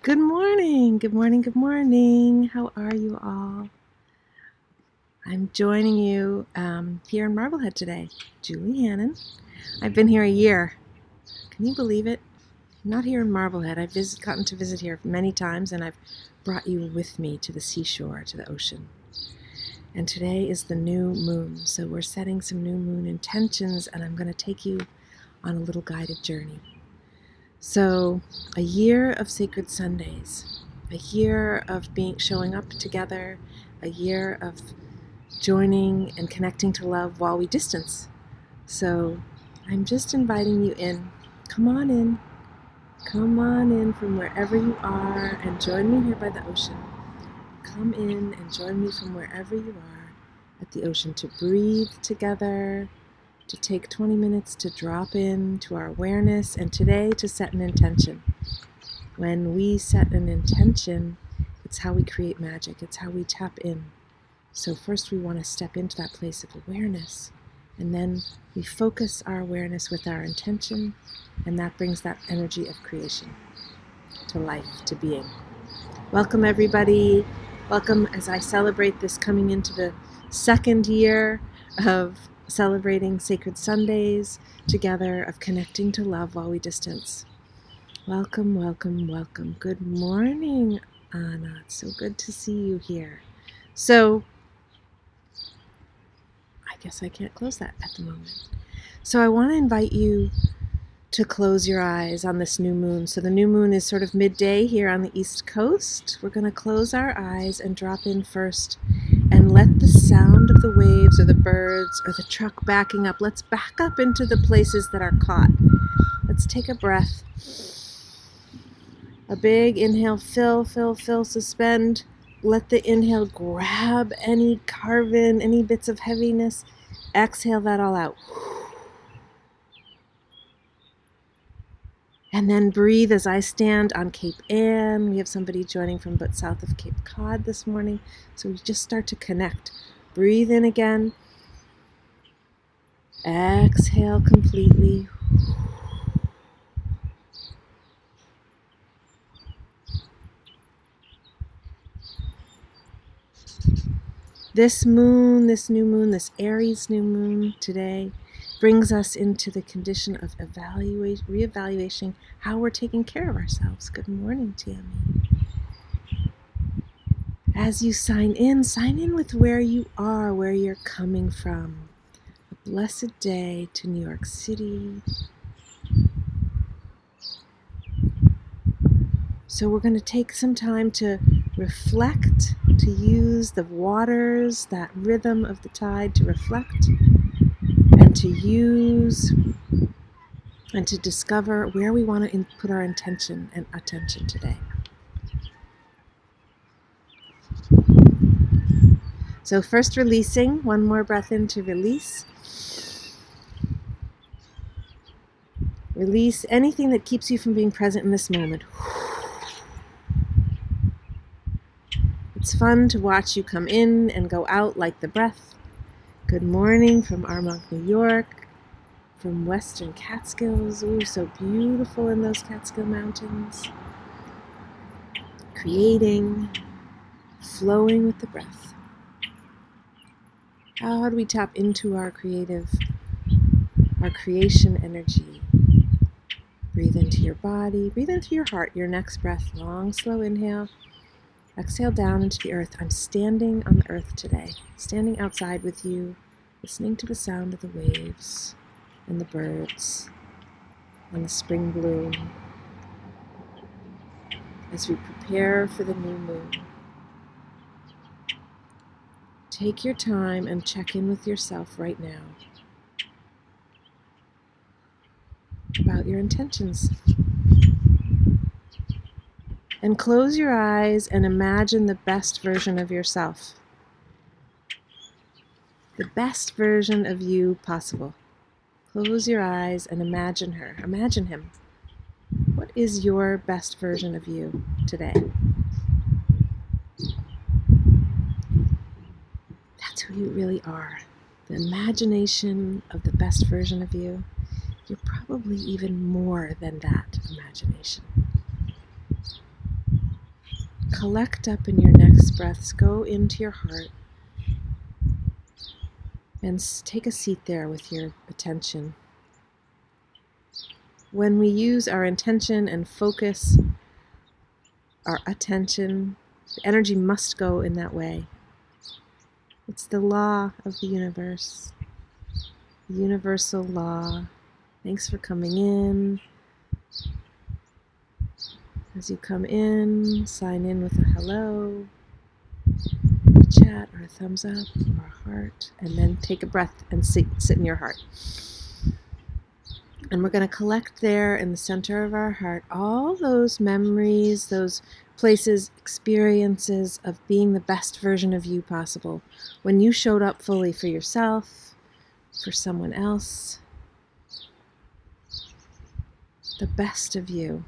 Good morning, good morning, good morning. How are you all? I'm joining you here in Marblehead today. Julie Hannon. I've been here a year. Can you believe it? I'm not here in Marblehead. I've gotten to visit here many times, and I've brought you with me to the seashore, to the ocean. And today is the new moon, so we're setting some new moon intentions, and I'm going to take you on a little guided journey. So, a year of Sacred Sundays, a year of showing up together, a year of joining and connecting to love while we distance. So, I'm just inviting you in. Come on in. Come on in from wherever you are and join me here by the ocean. Come in and join me from wherever you are at the ocean to breathe together, to take 20 minutes to drop in to our awareness, and today to set an intention. When we set an intention, it's how we create magic. It's how we tap in. So first we want to step into that place of awareness, and then we focus our awareness with our intention, and that brings that energy of creation to life, to being. Welcome everybody. Welcome as I celebrate this coming into the second year of celebrating Sacred Sundays together, of connecting to love while we distance. Welcome, welcome, welcome. Good morning, Anna. It's so good to see you here. So, I guess I can't close that at the moment. So I want to invite you to close your eyes on this new moon. So the new moon is sort of midday here on the East Coast. We're going to close our eyes and drop in first and let the sound of the waves or the birds or the truck backing up, let's back up into the places that are caught. Let's take a breath. A big inhale, fill, suspend. Let the inhale grab any carbon, any bits of heaviness. Exhale that all out. And then breathe as I stand on Cape Ann. We have somebody joining from but south of Cape Cod this morning. So we just start to connect. Breathe in again. Exhale completely. This moon, this new moon, this Aries new moon today brings us into the condition of reevaluating how we're taking care of ourselves. Good morning, Tammy. As you sign in with where you are, where you're coming from. A blessed day to New York City. So we're going to take some time to reflect, to use the waters, that rhythm of the tide to reflect and to use and to discover where we want to put our intention and attention today. So first releasing, one more breath in to release. Release anything that keeps you from being present in this moment. It's fun to watch you come in and go out like the breath. Good morning from Armonk, New York, from Western Catskills. Ooh, so beautiful in those Catskill Mountains. Creating, flowing with the breath. How do we tap into our creation energy? Breathe into your body, breathe into your heart. Your next breath, long, slow inhale. Exhale down into the earth. I'm standing on the earth today, standing outside with you, listening to the sound of the waves and the birds and the spring bloom as we prepare for the new moon. Take your time and check in with yourself right now about your intentions. And close your eyes and imagine the best version of yourself. The best version of you possible. Close your eyes and imagine her. Imagine him. What is your best version of you today? That's who you really are. The imagination of the best version of you. You're probably even more than that imagination. collect up in your next breaths. Go into your heart and take a seat there with your attention. When we use our intention and focus our attention, the energy must go in that way. It's the law of the universe, the universal law. Thanks for coming in. As you come in, sign in with a hello, a chat, or a thumbs up, or a heart, and then take a breath and sit in your heart. And we're going to collect there in the center of our heart all those memories, those places, experiences of being the best version of you possible. When you showed up fully for yourself, for someone else, the best of you.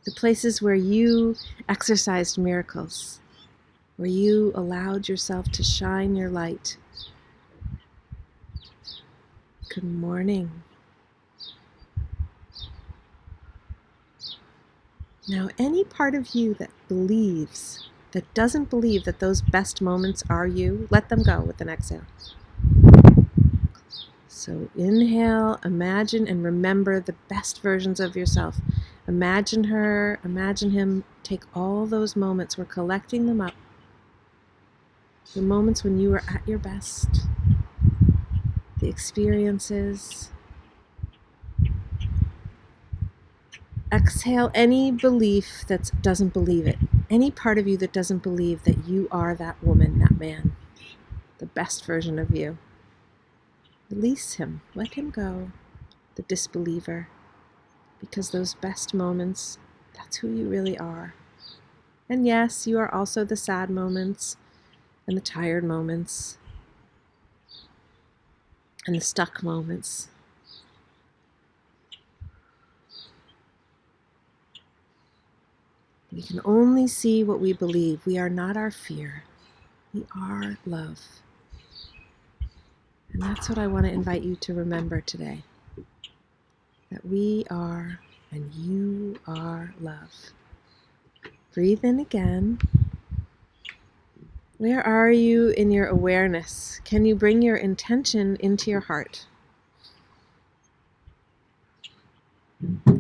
The places where you exercised miracles, where you allowed yourself to shine your light. Good morning. Now, any part of you that doesn't believe that those best moments are you, let them go with an exhale. So inhale, imagine and remember the best versions of yourself. Imagine her, imagine him. Take all those moments. We're collecting them up. The moments when you were at your best. The experiences. Exhale any belief that doesn't believe it. Any part of you that doesn't believe that you are that woman, that man. The best version of you. Release him. Let him go. The disbeliever. Because those best moments, that's who you really are. And yes, you are also the sad moments and the tired moments and the stuck moments. We can only see what we believe. We are not our fear. We are love. And that's what I want to invite you to remember today. That we are and you are love. Breathe in again. Where are you in your awareness? Can you bring your intention into your heart?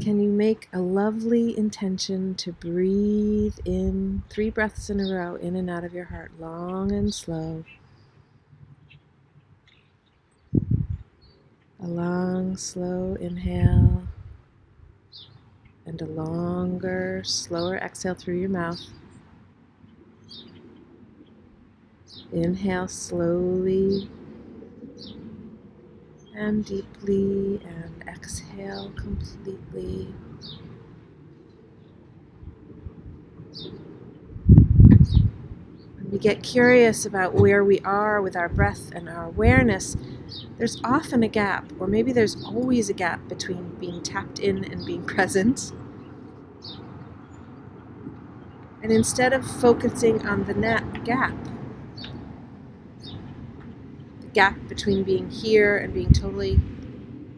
Can you make a lovely intention to breathe in 3 breaths in a row, in and out of your heart, long and slow? A long, slow inhale and a longer, slower exhale through your mouth. Inhale slowly and deeply, and exhale completely. When we get curious about where we are with our breath and our awareness, there's often a gap, or maybe there's always a gap between being tapped in and being present. And instead of focusing on the gap between being here and being totally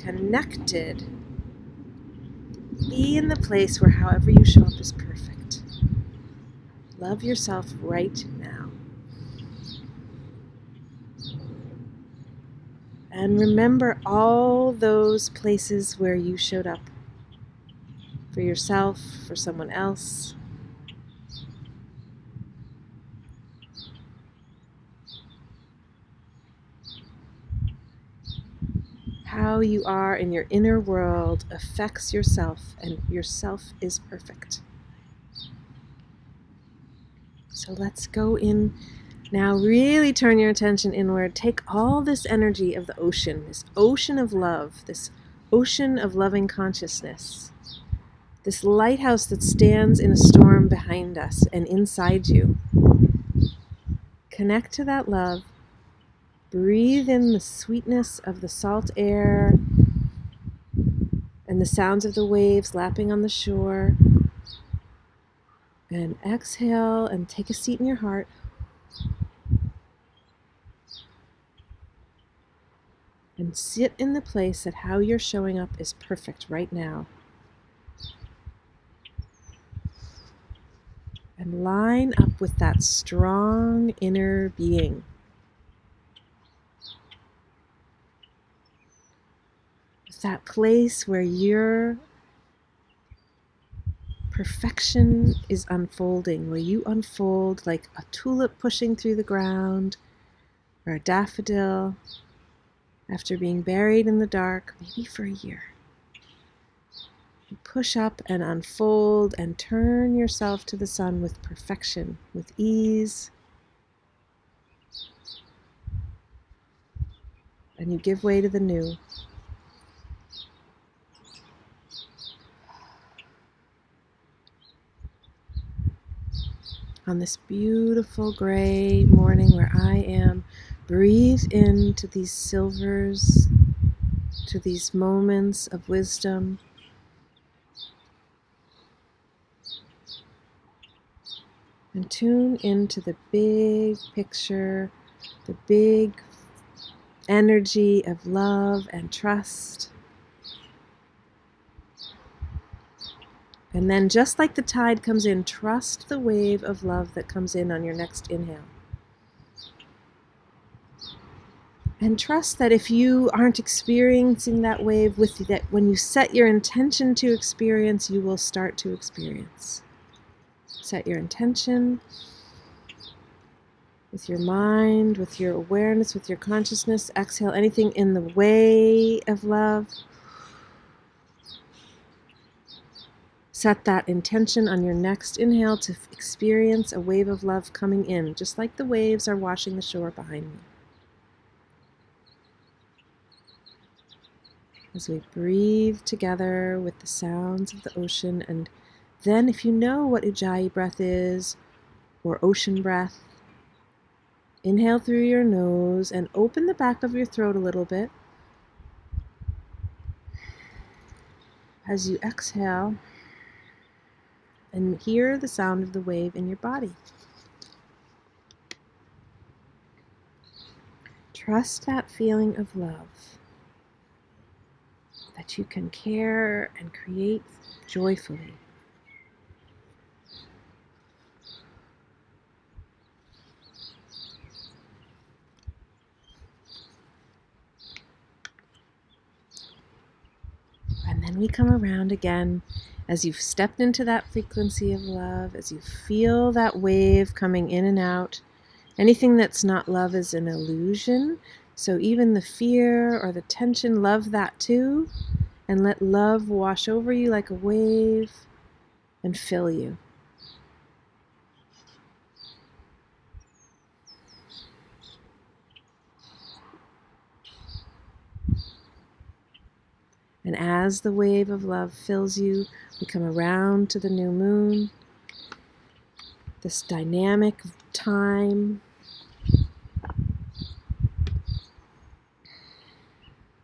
connected, be in the place where however you show up is perfect. Love yourself right now. And remember all those places where you showed up for yourself, for someone else. How you are in your inner world affects yourself, and yourself is perfect. So let's go in now. Really turn your attention inward. Take all this energy of the ocean, this ocean of love, this ocean of loving consciousness, this lighthouse that stands in a storm behind us and inside you. Connect to that love. Breathe in the sweetness of the salt air and the sounds of the waves lapping on the shore. And exhale and take a seat in your heart. And sit in the place that how you're showing up is perfect right now. and line up with that strong inner being. With that place where your perfection is unfolding, where you unfold like a tulip pushing through the ground, or a daffodil after being buried in the dark, maybe for a year. You push up and unfold and turn yourself to the sun with perfection, with ease. And you give way to the new. On this beautiful gray morning where I am, breathe into these silvers, to these moments of wisdom. And tune into the big picture, the big energy of love and trust. And then just like the tide comes in, trust the wave of love that comes in on your next inhale. And trust that if you aren't experiencing that wave with you, that when you set your intention to experience, you will start to experience. Set your intention with your mind, with your awareness, with your consciousness. Exhale anything in the way of love. Set that intention on your next inhale to experience a wave of love coming in, just like the waves are washing the shore behind me. As we breathe together with the sounds of the ocean, and then if you know what Ujjayi breath is, or ocean breath, inhale through your nose and open the back of your throat a little bit. As you exhale, and hear the sound of the wave in your body. Trust that feeling of love, that you can care and create joyfully. And then we come around again as you've stepped into that frequency of love, as you feel that wave coming in and out. Anything that's not love is an illusion. So even the fear or the tension, love that too. And let love wash over you like a wave and fill you. And as the wave of love fills you, we come around to the new moon, this dynamic time.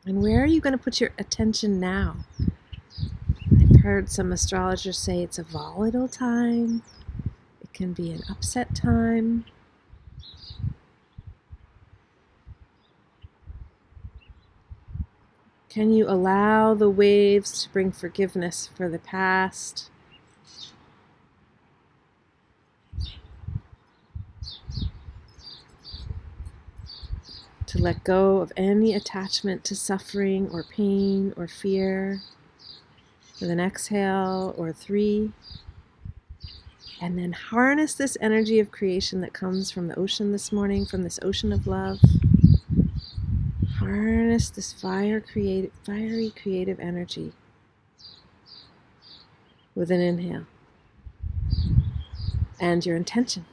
And where are you going to put your attention now? I've heard some astrologers say it's a volatile time. It can be an upset time. Can you allow the waves to bring forgiveness for the past? To let go of any attachment to suffering or pain or fear with an exhale or 3. And then harness this energy of creation that comes from the ocean this morning, from this ocean of love. Harness this fiery creative energy with an inhale and your intention.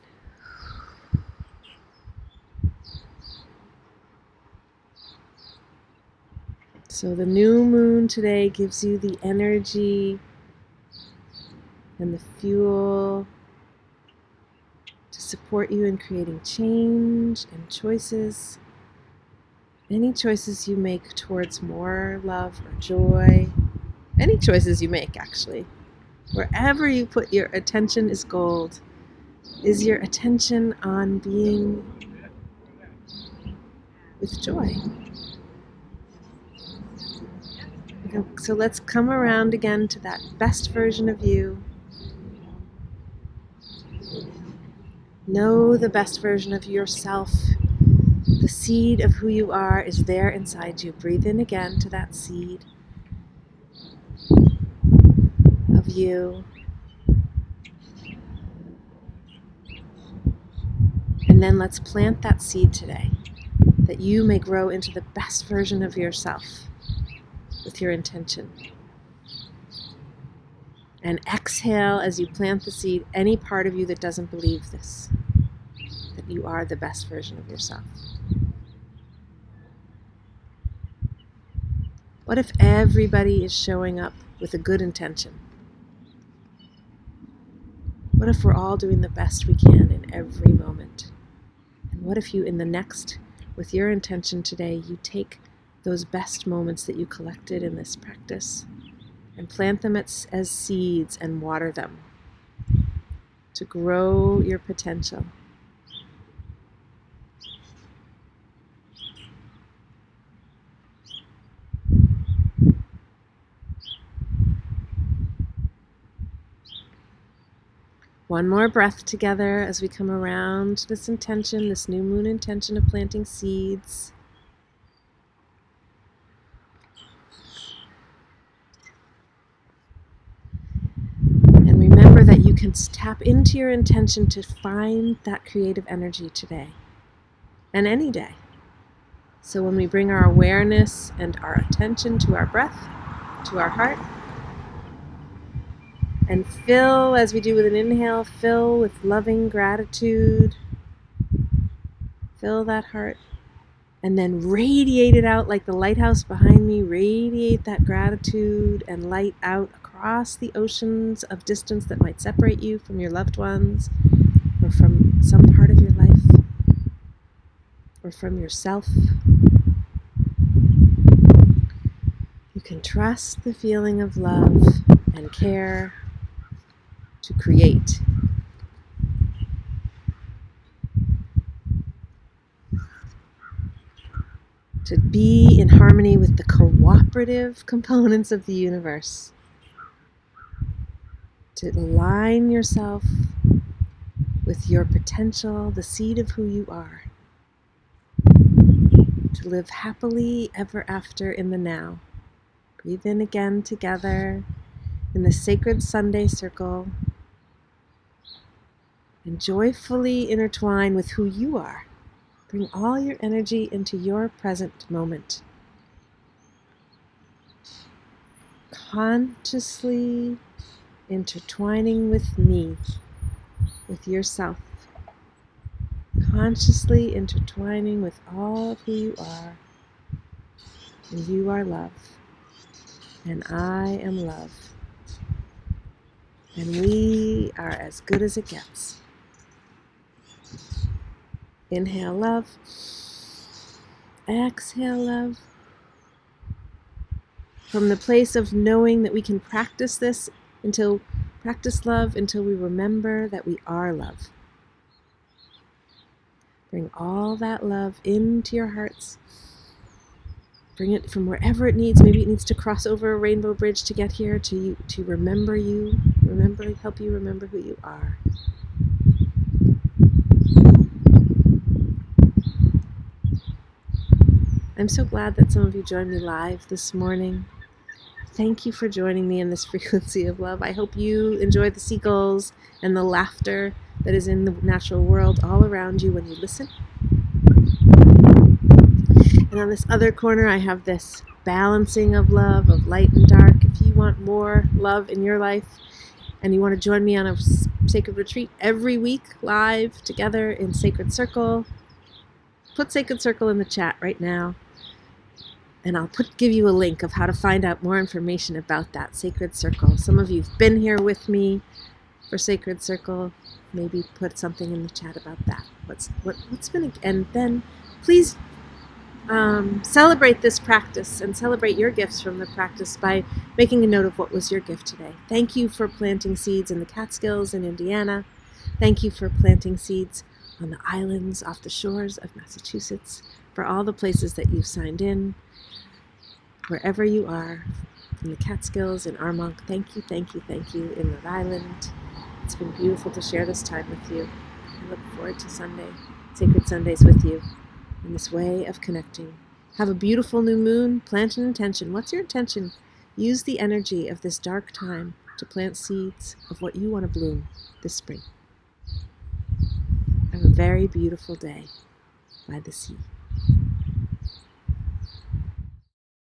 So the new moon today gives you the energy and the fuel to support you in creating change and choices. Any choices you make towards more love or joy, any choices you make actually, wherever you put your attention is gold. Is your attention on being with joy? So let's come around again to that best version of you. Know the best version of yourself. The seed of who you are is there inside you. Breathe in again to that seed of you. And then let's plant that seed today, that you may grow into the best version of yourself with your intention. And exhale as you plant the seed any part of you that doesn't believe this, that you are the best version of yourself. What if everybody is showing up with a good intention? What if we're all doing the best we can in every moment? And what if you, in the next, with your intention today, you take those best moments that you collected in this practice and plant them as seeds and water them to grow your potential. One more breath together as we come around this intention, this new moon intention of planting seeds. And remember that you can tap into your intention to find that creative energy today and any day. So when we bring our awareness and our attention to our breath, to our heart, and fill, as we do with an inhale, fill with loving gratitude. Fill that heart. And then radiate it out like the lighthouse behind me. Radiate that gratitude and light out across the oceans of distance that might separate you from your loved ones, or from some part of your life, or from yourself. You can trust the feeling of love and care to create. To be in harmony with the cooperative components of the universe. To align yourself with your potential, the seed of who you are. To live happily ever after in the now. Breathe in again together in the Sacred Sunday circle. And joyfully intertwine with who you are. Bring all your energy into your present moment. Consciously intertwining with me, with yourself. Consciously intertwining with all of who you are. And you are love. And I am love. And we are as good as it gets. Inhale love. Exhale love. From the place of knowing that we can practice this practice love until we remember that we are love. Bring all that love into your hearts. Bring it from wherever it needs. Maybe it needs to cross over a rainbow bridge to get here, to remember you. Help you remember who you are. I'm so glad that some of you joined me live this morning. Thank you for joining me in this frequency of love. I hope you enjoy the seagulls and the laughter that is in the natural world all around you when you listen. And on this other corner, I have this balancing of love, of light and dark. If you want more love in your life and you want to join me on a sacred retreat every week, live together in Sacred Circle, put Sacred Circle in the chat right now. And I'll give you a link of how to find out more information about that Sacred Circle. Some of you have been here with me for Sacred Circle. Maybe put something in the chat about that. What's been, and then please celebrate this practice and celebrate your gifts from the practice by making a note of what was your gift today. Thank you for planting seeds in the Catskills in Indiana. Thank you for planting seeds on the islands off the shores of Massachusetts, for all the places that you've signed in. Wherever you are, in the Catskills, in Armonk, thank you in Rhode Island. It's been beautiful to share this time with you. I look forward to Sunday, Sacred Sundays with you, in this way of connecting. Have a beautiful new moon. Plant an intention. What's your intention? Use the energy of this dark time to plant seeds of what you want to bloom this spring. Have a very beautiful day by the sea.